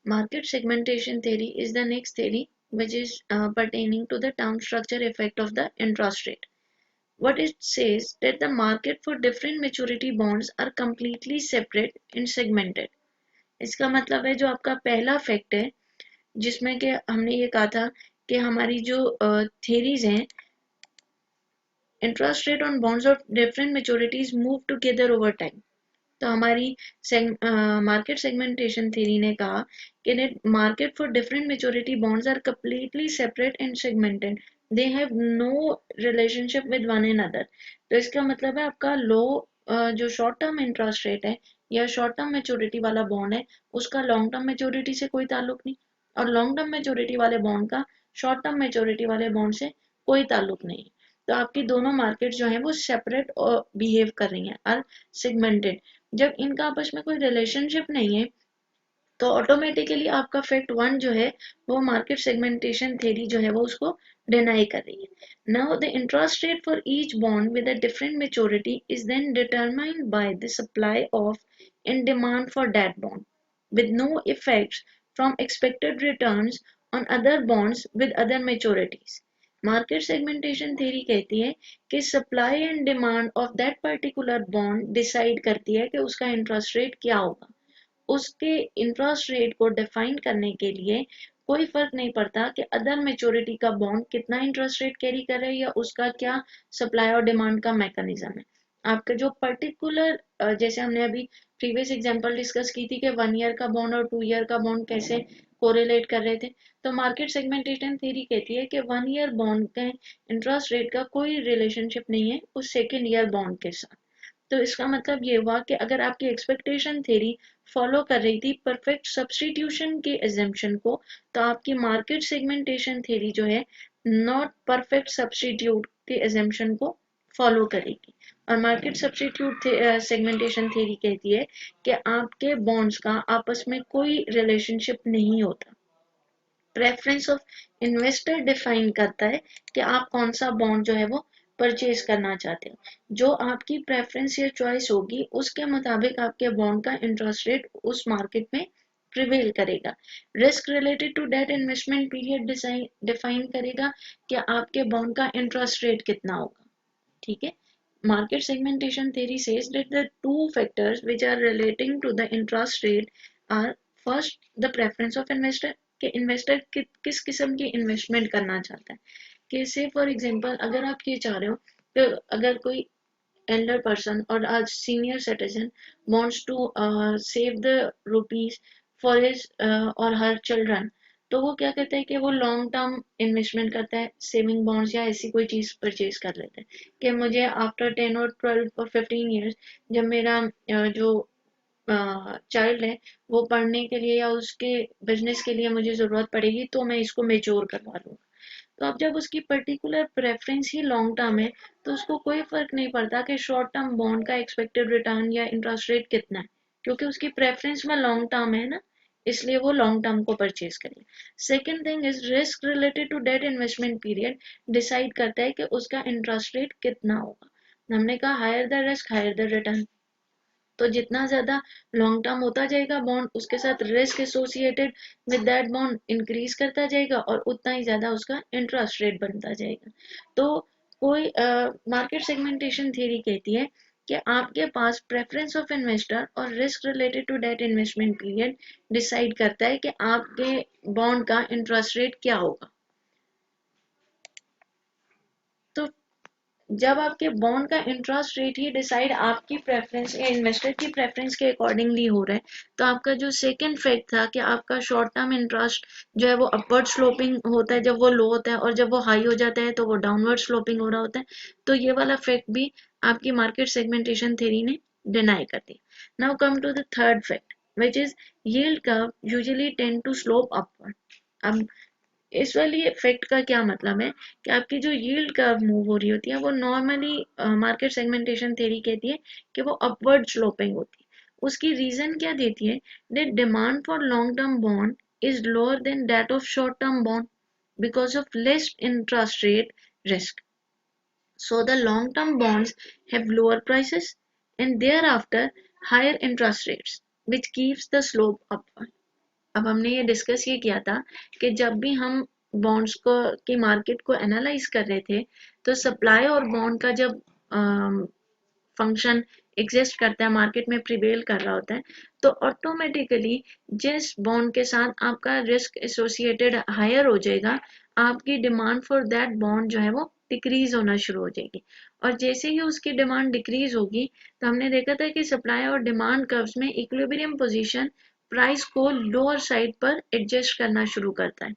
Market segmentation theory is the next theory which is pertaining to the term structure effect of the interest rate. What it says that the market for different maturity bonds are completely separate and segmented. इसका मतलब है जो आपका पहला fact है जिसमें कि हमने ये कहा था कि हमारी जो theories हैं, interest rate on bonds of different maturities move together over time. तो हमारी मार्केट सेगमेंटेशन थ्योरी ने कहा कि net market for different maturity bonds are completely separate and segmented, they have no relationship with one another. तो इसका मतलब है आपका लो जो शॉर्ट टर्म इंटरेस्ट रेट है या शॉर्ट टर्म मेच्योरिटी वाला बॉन्ड है उसका लॉन्ग टर्म मेच्योरिटी से कोई ताल्लुक नहीं, और लॉन्ग टर्म मेच्योरिटी वाले बॉन्ड का शॉर्ट टर्म मेच्योरिटी वाले बॉन्ड से कोई ताल्लुक नहीं. तो आपकी दोनों मार्केट जो है वो सेपरेट और बिहेव कर रही हैं, आर सेगमेंटेड. जब इनका आपस में कोई रिलेशनशिप नहीं है तो ऑटोमेटिकली आपका फैक्ट वन जो है वो मार्केट सेगमेंटेशन थ्योरी जो है वो उसको डिनाई कर रही है. Now the interest rate for each bond with a different maturity is then determined by the supply of and demand for that bond with no effects from expected returns on other bonds with other maturities. Market segmentation theory कहती है कि supply and demand of that particular bond decide करती है कि उसका interest rate क्या होगा. उसके इंटरेस्ट रेट को डिफाइन करने के लिए कोई फर्क नहीं पड़ता कि अदर मेच्योरिटी का बॉन्ड कितना इंटरेस्ट रेट कैरी कर रहा है या उसका क्या सप्लाई और डिमांड का मैकेनिज्म है. आपका जो पर्टिकुलर जैसे हमने अभी प्रीवियस एग्जांपल डिस्कस की थी कि 1 ईयर का बॉन्ड और 2 ईयर का बॉन्ड कैसे कोरिलेट कर रहे थे, तो मार्केट सेगमेंटेशन थ्योरी कहती है कि 1 ईयर बॉन्ड के इंटरेस्ट रेट का कोई रिलेशनशिप नहीं है उस सेकेंड ईयर बॉन्ड के साथ. तो इसका मतलब ये हुआ कि अगर आपकी एक्सपेक्टेशन थ्योरी फॉलो कर रही थी परफेक्ट सब्स्टिट्यूशन के एजम्पशन को, तो आपकी मार्केट सेगमेंटेशन थ्योरी जो है नॉट परफेक्ट सब्स्टिट्यूट के एजम्पशन को फॉलो करेगी. और मार्केट सब्स्टिट्यूट सेगमेंटेशन थ्योरी कहती है कि आपके बॉन्ड्स का आपस में कोई रिलेशनशिप नहीं होता. प्रेफरेंस ऑफ इन्वेस्टर डिफाइन करता है कि आप कौन सा बॉन्ड जो है वो परचेज करना चाहते हो. जो आपकी प्रेफरेंस या चॉइस होगी उसके मुताबिक आपके बॉन्ड का इंटरेस्ट रेट उस मार्केट में प्रिवेल करेगा. Risk related to debt investment period define करेगा कि आपके बॉन्ड का इंटरेस्ट रेट कितना होगा. ठीक है. Market segmentation theory says that the two factors which are relating to the interest rate are first the preference of investor कि investor किस किस्म की इन्वेस्टमेंट करना चाहता है. कि से फॉर एग्जांपल अगर आप ये चाह रहे हो कि अगर कोई elder person or a senior citizen wants to save the rupees for his or her children, तो वो क्या करता है कि वो लॉन्ग टर्म इन्वेस्टमेंट करता है, सेविंग बॉन्ड्स या ऐसी कोई चीज परचेज कर लेता है कि मुझे आफ्टर 10 और 12 और 15 ईयर्स जब मेरा जो चाइल्ड है वो पढ़ने के लिए या उसके बिजनेस के लिए मुझे जरूरत पड़ेगी तो मैं इसको मेच्योर करवा लूँ. तो अब जब उसकी पर्टिकुलर प्रेफरेंस ही लॉन्ग टर्म है तो उसको कोई फर्क नहीं पड़ता कि शॉर्ट टर्म बॉन्ड का एक्सपेक्टेड रिटर्न या इंटरेस्ट रेट कितना है, क्योंकि उसकी प्रेफरेंस में लॉन्ग टर्म है ना, इसलिए वो लॉन्ग टर्म को परचेज करेगी. Second thing is risk related to debt investment period decide करता है कि उसका इंटरेस्ट रेट कितना होगा. हमने कहा higher the risk higher the return, तो जितना ज्यादा लॉन्ग टर्म होता जाएगा बॉन्ड उसके साथ risk associated with that bond increase करता जाएगा और उतना ही ज्यादा उसका इंटरेस्ट रेट बनता जाएगा. तो कोई मार्केट सेगमेंटेशन थ्योरी कहती है कि आपके पास प्रेफरेंस ऑफ इन्वेस्टर और risk related to debt investment period decide करता है कि आपके बॉन्ड का इंटरेस्ट रेट क्या होगा. तो जब आपके बॉन्ड का इंटरेस्ट रेट ही डिसाइड आपकी प्रेफरेंस या इन्वेस्टर की प्रेफरेंस के अकॉर्डिंगली हो रहा है, तो आपका जो सेकंड फैक्ट था कि आपका शॉर्ट टर्म इंटरेस्ट जो है वो अपवर्ड स्लोपिंग होता है जब वो लो होता है और जब वो हाई हो जाता है तो वो डाउनवर्ड स्लोपिंग हो रहा होता है, तो ये वाला फैक्ट भी आपकी मार्केट सेगमेंटेशन थ्योरी ने डिनाई कर दी. Now come to the third fact which is yield curve usually tend to slope upward. अब इस वाली इफेक्ट का क्या मतलब है कि आपकी जो यील्ड कर्व मूव हो रही होती है वो नॉर्मली मार्केट सेगमेंटेशन थ्योरी कहती है कि वो अपवर्ड स्लोपिंग होती है. उसकी रीजन क्या देती है, that demand for long term bond is lower than that of short term bond because of less interest rate risk. So the long term bonds have lower prices and thereafter higher interest rates, which keeps the slope upward. अब हमने ये discuss ये किया था कि जब भी हम बॉन्ड्स को की मार्केट को एनालाइज कर रहे थे, तो सप्लाई और बॉन्ड का जब फंक्शन एग्जिस्ट करता है, मार्केट में प्रिवेल कर रहा होता है, तो ऑटोमेटिकली जिस बॉन्ड के साथ आपका रिस्क एसोसिएटेड हायर हो जाएगा, आपकी डिमांड फॉर दैट बॉन्ड जो है वो डिक्रीज होना शुरू हो जाएगी। और जैसे ही उसकी डिमांड डिक्रीज होगी, तो हमने देखा था कि सप्लाई और डिमांड कर्व्स में इक्विलिब्रियम पोजीशन प्राइस को लोअर साइड पर एडजस्ट करना शुरू करता है।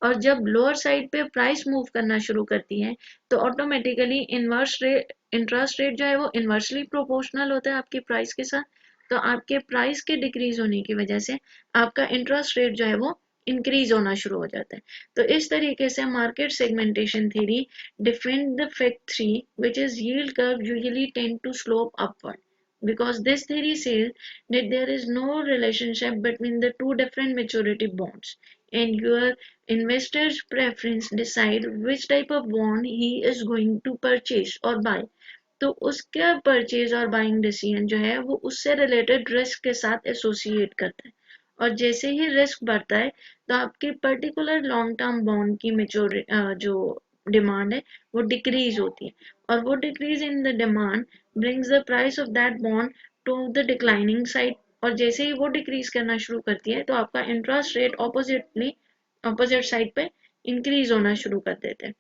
और जब लोअर साइड पे प्राइस मूव करना शुरू करती है, तो automatically inverse rate interest rate जो है वो इन्वर्सली प्रोपोर्शनल होता है आपकी प्राइस के साथ। तो आपके प्राइस के डिक्रीज होने की वजह से आपका इंटरेस्ट रेट जो है वो इंक्रीज होना शुरू हो जाता है। तो इस तरीके से market segmentation theory define the fact 3 which is yield curve usually tend to slope upward, because this theory says that there is no relationship between the two different maturity bonds, and your investor's preference decide which type of bond he is going to purchase or buy. तो उसका purchase और buying decision जो है वो उससे related risk के साथ associate करता है। और जैसे ही रिस्क बढ़ता है, तो आपकी पर्टिकुलर लॉन्ग टर्म बॉन्ड की जो डिमांड है वो डिक्रीज होती है, और वो decrease in the demand brings the price of that bond to the declining side. और जैसे ही वो डिक्रीज करना शुरू करती है, तो आपका इंटरेस्ट रेट ऑपोजिट साइड पे इंक्रीज होना शुरू कर देते हैं।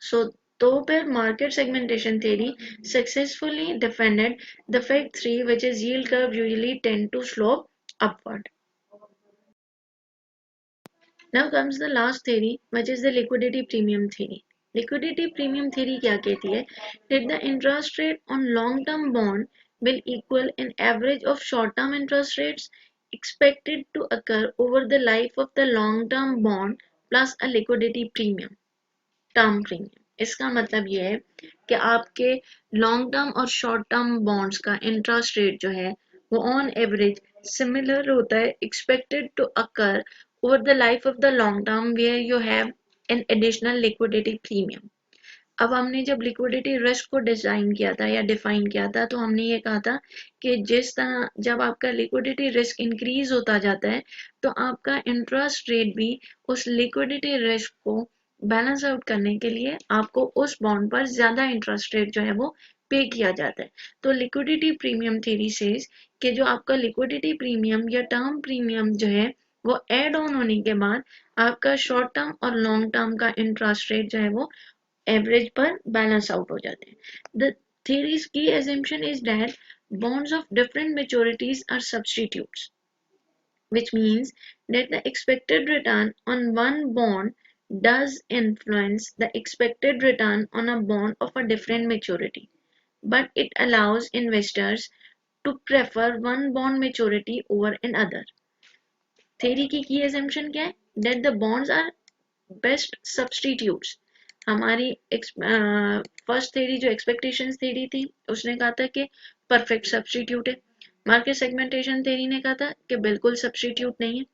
सो तो फिर market segmentation theory successfully defended the fact 3 which is yield curve usually tend to slope upward. Now comes the last theory, which is the liquidity premium theory. Liquidity premium theory क्या कहती है? That the interest rate on long-term bond will equal an average of short-term interest rates expected to occur over the life of the long-term bond plus a liquidity premium, term premium. इसका मतलब ये है कि आपके long term और short term bonds का interest rate जो है वो ऑन एवरेज सिमिलर होता है expected to occur over the life of the long term where you have an additional liquidity premium. अब हमने जब लिक्विडिटी रिस्क को डिजाइन किया था या डिफाइन किया था, तो हमने ये कहा था कि जिस तरह जब आपका लिक्विडिटी रिस्क इंक्रीज होता जाता है, तो आपका इंटरेस्ट रेट भी उस लिक्विडिटी रिस्क को बैलेंस आउट करने के लिए आपको उस बॉन्ड पर ज्यादा इंटरेस्ट रेट जो है वो पे किया जाता है। तो लिक्विडिटी प्रीमियम थ्योरी सेज कि जो आपका लिक्विडिटी प्रीमियम या टर्म प्रीमियम जो है वो एड ऑन होने के बाद आपका शॉर्ट टर्म और लॉन्ग टर्म का इंटरेस्ट रेट जो है वो एवरेज पर बैलेंस आउट हो जाते हैं। The theory's key assumption is that bonds of different maturities are substitutes, which means that the expected return on one bond does influence the expected return on a bond of a different maturity, but it allows investors to prefer one bond maturity over another. Theory की assumption क्या है? That the bonds are best substitutes. हमारी first theory जो expectations theory थी, उसने कहा था कि परफेक्ट सब्स्टिट्यूट है। मार्केट सेगमेंटेशन थ्योरी ने कहा था कि बिल्कुल सब्स्टिट्यूट नहीं है।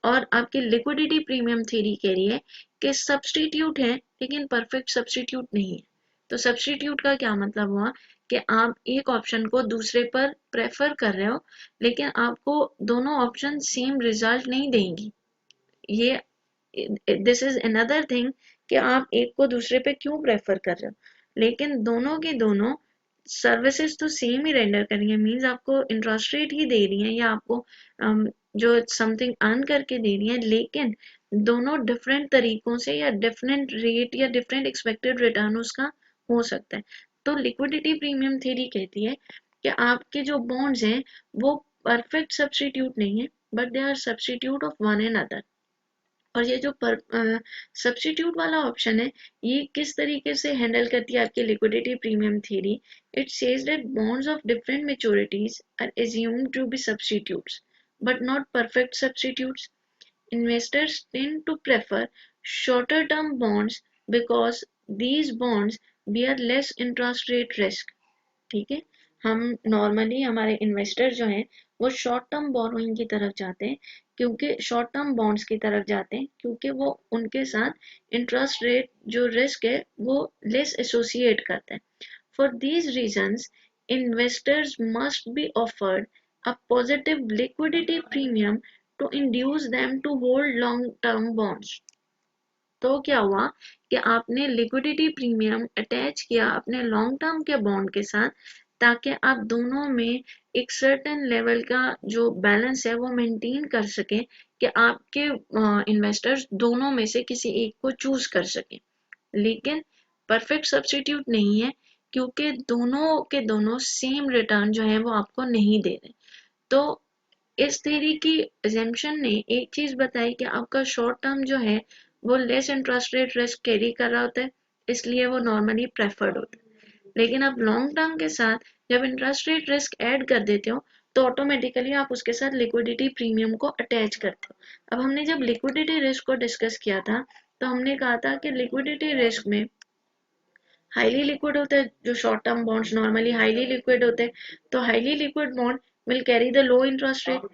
और आपकी लिक्विडिटी प्रीमियम थ्योरी कह रही है कि सब्स्टिट्यूट है लेकिन परफेक्ट सब्स्टिट्यूट नहीं है। तो सब्स्टिट्यूट का क्या मतलब हुआ कि आप एक ऑप्शन को दूसरे पर प्रेफर कर रहे हो, लेकिन आपको दोनों ऑप्शन सेम रिजल्ट नहीं देंगी। ये दिस इज अनदर थिंग कि आप एक को दूसरे पे क्यों प्रेफर कर रहे हो, लेकिन दोनों के दोनों सर्विसेज तो सेम ही रेंडर करेंगे। मींस आपको इंटरेस्ट रेट ही दे रही है या आपको जो समथिंग अर्न करके दे रही है, लेकिन दोनों डिफरेंट तरीकों से या डिफरेंट रेट या डिफरेंट एक्सपेक्टेड रिटर्न उसका हो सकता है। तो लिक्विडिटी प्रीमियम थ्योरी कहती है कि आपके जो बॉन्ड्स हैं वो परफेक्ट सब्स्टिट्यूट नहीं है, but they are substitute of one and other. और ये जो सब्स्टिट्यूट वाला ऑप्शन है, ये किस तरीके से हैंडल करती है आपकी liquidity premium theory? It says that bonds of different maturities are assumed to be substitutes but not perfect substitutes. Investors tend to prefer shorter term bonds because these bonds bear less interest rate risk. ठीक है, हम normally हमारे investor जो हैं वो short term borrowing की तरफ जाते हैं, क्योंकि शॉर्ट टर्म बॉन्ड्स की तरफ जाते हैं क्योंकि वो उनके साथ इंटरेस्ट रेट जो रिस्क है वो लेस एसोसिएट करते हैं। For these reasons investors must be offered a positive liquidity premium to induce them to hold long term bonds. तो क्या हुआ कि आपने लिक्विडिटी प्रीमियम अटैच किया अपने लॉन्ग टर्म के बॉन्ड के साथ, ताकि आप दोनों में एक सर्टेन लेवल का जो बैलेंस है वो मेंटेन कर सके, कि आपके इन्वेस्टर्स दोनों में से किसी एक को चूज कर सके। लेकिन परफेक्ट सब्स्टिट्यूट नहीं है, क्योंकि दोनों के दोनों सेम रिटर्न जो है वो आपको नहीं दे रहे। तो इस थ्योरी की assumption ने एक चीज बताई कि आपका शॉर्ट टर्म जो है वो less interest rate risk carry कर रहा होता है, इसलिए वो नॉर्मली प्रेफर्ड होता है। लेकिन आप लॉन्ग टर्म के साथ जब इंटरेस्ट रेट रिस्क ऐड कर देते हो, तो ऑटोमेटिकली आप उसके साथ लिक्विडिटी प्रीमियम को अटैच करते हो। अब हमने जब लिक्विडिटी रिस्क को डिस्कस किया था, तो हमने कहा था कि लिक्विडिटी रिस्क में हाईली लिक्विड होता है, जो short term bonds normally highly liquid होते हैं, तो highly liquid bond will carry the low interest rate,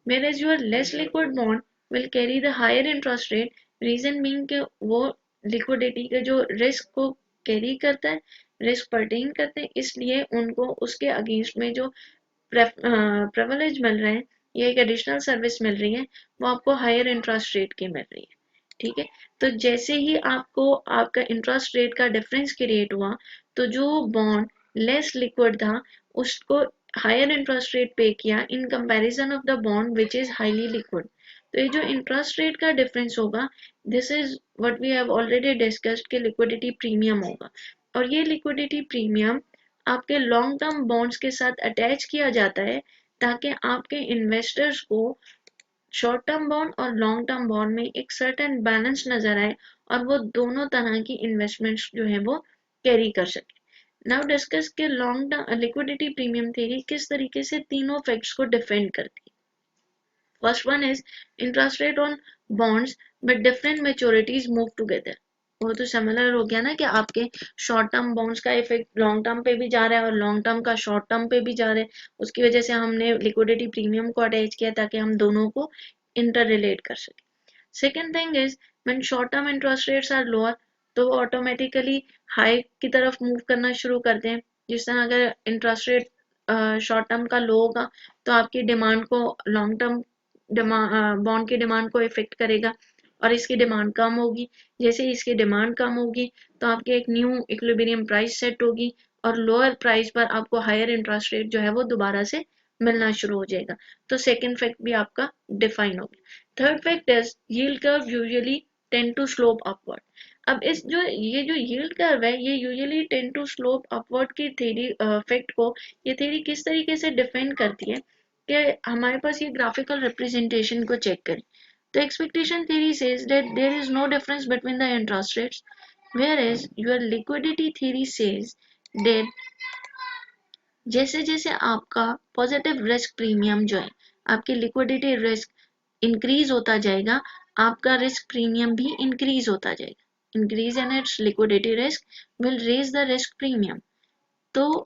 whereas your less liquid bond will carry the higher interest rate. Reason being कि वो liquidity के जो risk को carry करता है, risk pertain करते हैं, इसलिए उनको उसके against में जो privilege मिल रहे हैं या एक additional service मिल रही है, वो आपको higher interest rate की मिल रही है। ठीक है, तो जैसे ही आपको आपका इंटरेस्ट रेट का डिफरेंस क्रिएट हुआ, तो जो बॉन्ड लेस लिक्विड था उसको हायर इंटरेस्ट रेट पे किया in comparison of the bond which is highly liquid. तो ये जो इंटरेस्ट रेट का डिफरेंस होगा, this is what we have already discussed कि लिक्विडिटी प्रीमियम होगा। और ये लिक्विडिटी प्रीमियम आपके लॉन्ग टर्म बॉन्ड्स के साथ अटैच किया जाता है, ताकि आपके इन्वेस्टर्स को शॉर्ट टर्म बॉन्ड और लॉन्ग टर्म बॉन्ड में एक सर्टेन बैलेंस नजर आए, और वो दोनों तरह की इन्वेस्टमेंट्स जो है वो कैरी कर सके। नाउ डिस्कस के long term liquidity premium theory किस तरीके से तीनों फैक्ट्स को डिफेंड करती है। First one is interest rate on bonds but different मैच्योरिटीज move together. वो तो सिमिलर हो गया ना कि आपके शॉर्ट टर्म बॉन्ड्स का इफेक्ट लॉन्ग टर्म पे भी जा रहा है और लॉन्ग टर्म का शॉर्ट टर्म पे भी जा रहा है, उसकी वजह से हमने लिक्विडिटी प्रीमियम को अटैच किया ताकि हम दोनों को इंटर रिलेट कर सके। Second thing is when short term interest rates are lower, तो वो ऑटोमेटिकली हाई की तरफ मूव करना शुरू करते हैं। जिस तरह अगर इंटरेस्ट रेट शॉर्ट टर्म का लो होगा, तो आपकी डिमांड को लॉन्ग टर्म बॉन्ड की डिमांड को इफेक्ट करेगा और इसकी डिमांड कम होगी। जैसे इसकी डिमांड कम होगी, तो आपकी एक न्यू इक्विलिब्रियम प्राइस सेट होगी और लोअर प्राइस पर आपको हायर इंटरेस्ट रेट जो है वो दोबारा से मिलना शुरू हो जाएगा। तो सेकेंड फैक्ट भी आपका डिफाइन हो गया। Third fact is yield curve usually tend to slope upward. अब इस जो ये जो यील्ड कर्व है, ये usually tend to slope upward की थ्योरी फैक्ट को ये थ्योरी किस तरीके से डिफेंड करती है, कि हमारे पास ये ग्राफिकल रिप्रेजेंटेशन को चेक करें। तो expectation theory says that there is no difference between the interest rates, whereas your liquidity theory says that जैसे जैसे आपका पॉजिटिव रिस्क प्रीमियम जो है, आपकी लिक्विडिटी रिस्क इंक्रीज होता जाएगा, आपका रिस्क प्रीमियम भी इंक्रीज होता जाएगा। Increase in its liquidity risk will raise the risk premium. तो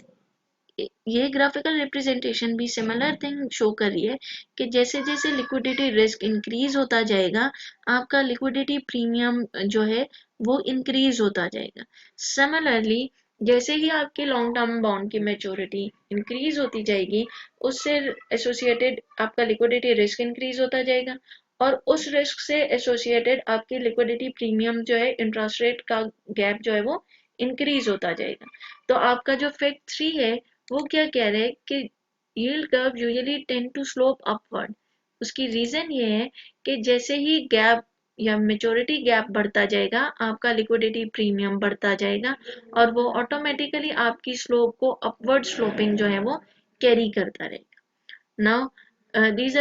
ये ग्राफिकल रिप्रेजेंटेशन भी सिमिलर थिंग शो कर रही है कि जैसे जैसे लिक्विडिटी रिस्क इंक्रीज होता जाएगा, आपका लिक्विडिटी प्रीमियम जो है वो इंक्रीज होता जाएगा। सिमिलरली जैसे ही आपके लॉन्ग टर्म बॉन्ड की मैच्योरिटी इंक्रीज होती जाएगी, उससे एसोसिएटेड आपका लिक्विडिटी रिस्क इंक्रीज होता जाएगा और उस रिस्क से एसोसिएटेड आपकी लिक्विडिटी प्रीमियम जो है, इंटरेस्ट रेट का गैप जो है वो इंक्रीज होता जाएगा। तो आपका जो फैक्ट 3 है वो क्या कह रहे हैं कि yield curve usually tend to slope upward. उसकी रीजन ये है कि जैसे ही गैप या मेच्योरिटी गैप बढ़ता जाएगा, आपका लिक्विडिटी प्रीमियम बढ़ता जाएगा और वो ऑटोमेटिकली आपकी स्लोप को अपवर्ड स्लोपिंग जो है वो कैरी करता रहेगा। Now these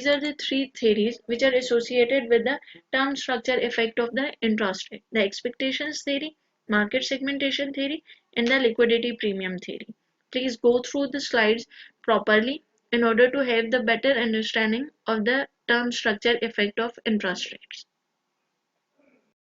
are the three theories which are associated with the term structure effect of the interest rate: the expectations theory, market segmentation theory, and the liquidity premium theory. Please go through the slides properly in order to have the better understanding of the term structure effect of interest rates.